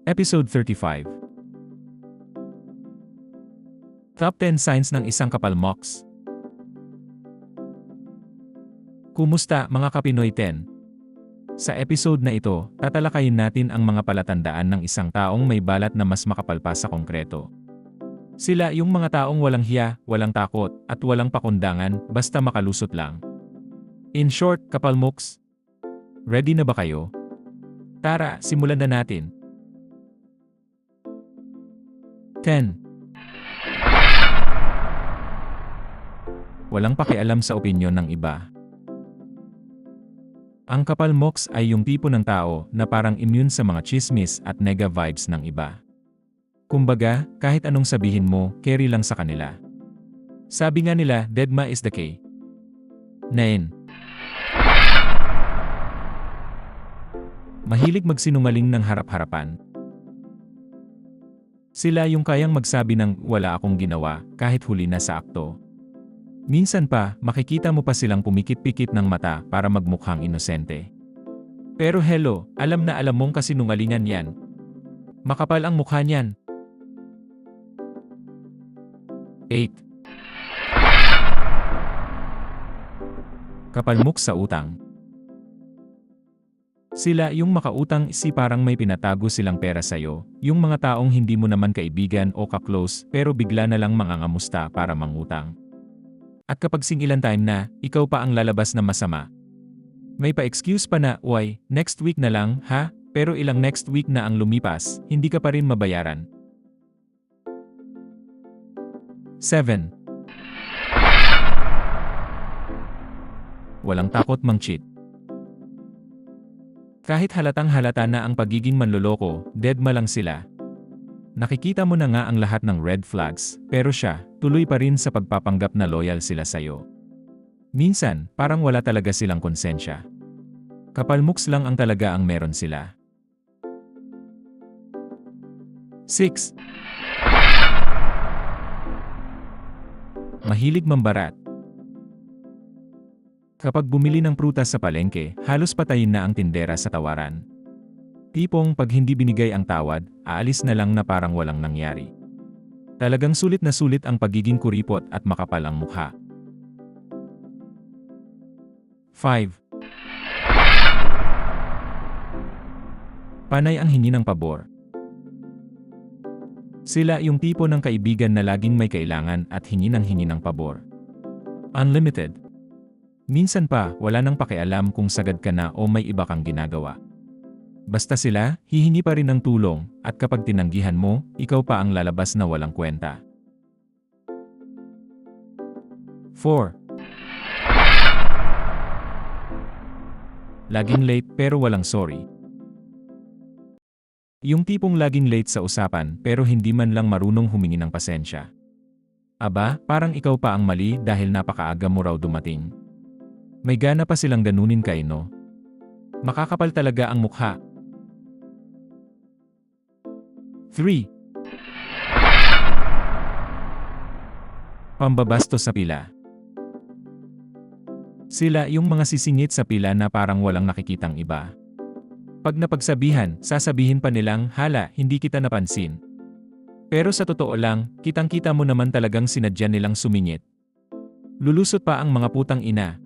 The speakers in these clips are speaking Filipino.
Episode 35. Top 10 Signs ng Isang Kapalmoks. Kumusta mga Kapinoy 10? Sa episode na ito, tatalakayin natin ang mga palatandaan ng isang taong may balat na mas makapal pa sa konkreto. Sila yung mga taong walang hiya, walang takot, at walang pakundangan, basta makalusot lang. In short, kapalmoks, ready na ba kayo? Tara, simulan na natin. 10. Walang pakialam sa opinyon ng iba. Ang kapalmoks ay yung tipo ng tao na parang immune sa mga chismis at nega vibes ng iba. Kumbaga, kahit anong sabihin mo, carry lang sa kanila. Sabi nga nila, deadma is the key. 9. Mahilig magsinungaling ng harap-harapan. Sila yung kayang magsabi ng wala akong ginawa kahit huli na sa akto. Minsan pa, makikita mo pa silang pumikit-pikit ng mata para magmukhang inosente. Pero hello, alam na alam mong kasinungalingan yan. Makapal ang mukha niyan. 8. Kapalmoks sa utang. Sila yung makautang si parang may pinatago silang pera sa'yo, yung mga taong hindi mo naman kaibigan o ka-close pero bigla na lang mangangamusta para mangutang. At kapag singilan time na, ikaw pa ang lalabas na masama. May pa-excuse pa na, "Uy, next week na lang, ha?" Pero ilang next week na ang lumipas, hindi ka pa rin mabayaran. 7. Walang takot mang-cheat. Kahit halatang halata na ang pagiging manloloko, deadma lang sila. Nakikita mo na nga ang lahat ng red flags, pero siya, tuloy pa rin sa pagpapanggap na loyal sila sa'yo. Minsan, parang wala talaga silang konsensya. Kapalmoks lang ang talaga ang meron sila. 6. Mahilig mambarat. Kapag bumili ng prutas sa palengke, halos patayin na ang tindera sa tawaran. Tipong pag hindi binigay ang tawad, aalis na lang na parang walang nangyari. Talagang sulit na sulit ang pagiging kuripot at makapal ang mukha. 5. Panay ang hingi ng pabor. Sila yung tipo ng kaibigan na laging may kailangan at hingi ng pabor. Unlimited. Minsan pa, wala nang pakialam kung sagad ka na o may iba kang ginagawa. Basta sila, hihingi pa rin ng tulong, at kapag tinanggihan mo, ikaw pa ang lalabas na walang kwenta. 4. Laging late pero walang sorry. Yung tipong laging late sa usapan pero hindi man lang marunong humingi ng pasensya. Aba, parang ikaw pa ang mali dahil napakaaga mo raw dumating. May gana pa silang ganunin ka, no? Makakapal talaga ang mukha. 3. Pambabastos sa pila. Sila yung mga sisingit sa pila na parang walang nakikitang iba. Pag napagsabihan, sasabihin pa nilang, "Hala, hindi kita napansin." Pero sa totoo lang, kitang-kita mo naman talagang sinadya nilang sumingit. Lulusot pa ang mga putang ina.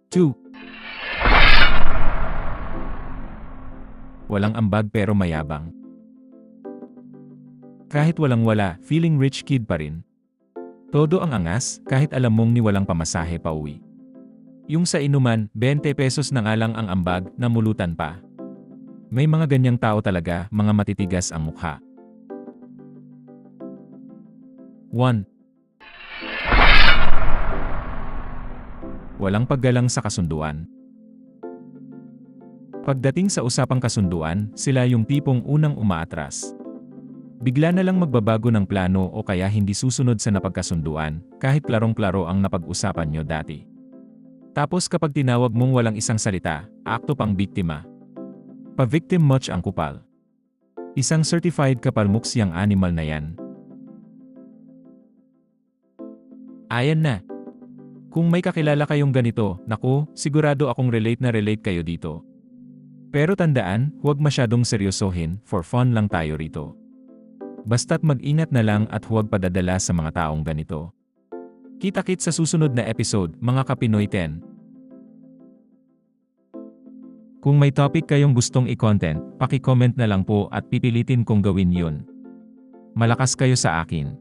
2. Walang ambag pero mayabang. Kahit walang-wala, feeling rich kid pa rin. Todo ang angas, kahit alam mong ni walang pamasahe pa uwi. Yung sa inuman, 20 pesos na nga lang ang ambag, namulutan pa. May mga ganyang tao talaga, mga matitigas ang mukha. 1. Walang paggalang sa kasunduan. Pagdating sa usapang kasunduan, sila yung tipong unang umaatras. Bigla na lang magbabago ng plano o kaya hindi susunod sa napagkasunduan, kahit klarong-klaro ang napag-usapan nyo dati. Tapos kapag tinawag mong walang isang salita, akto pang biktima. Pa-victim much ang kupal. Isang certified kapalmoks yang animal na yan. Ayan na. Kung may kakilala kayong ganito, naku, sigurado akong relate na relate kayo dito. Pero tandaan, huwag masyadong seryosohin, for fun lang tayo rito. Basta't mag-ingat na lang at huwag padadala sa mga taong ganito. Kita-kits sa susunod na episode, mga Kapinoy 10. Kung may topic kayong gustong i-content, paki-comment na lang po at pipilitin kong gawin yun. Malakas kayo sa akin.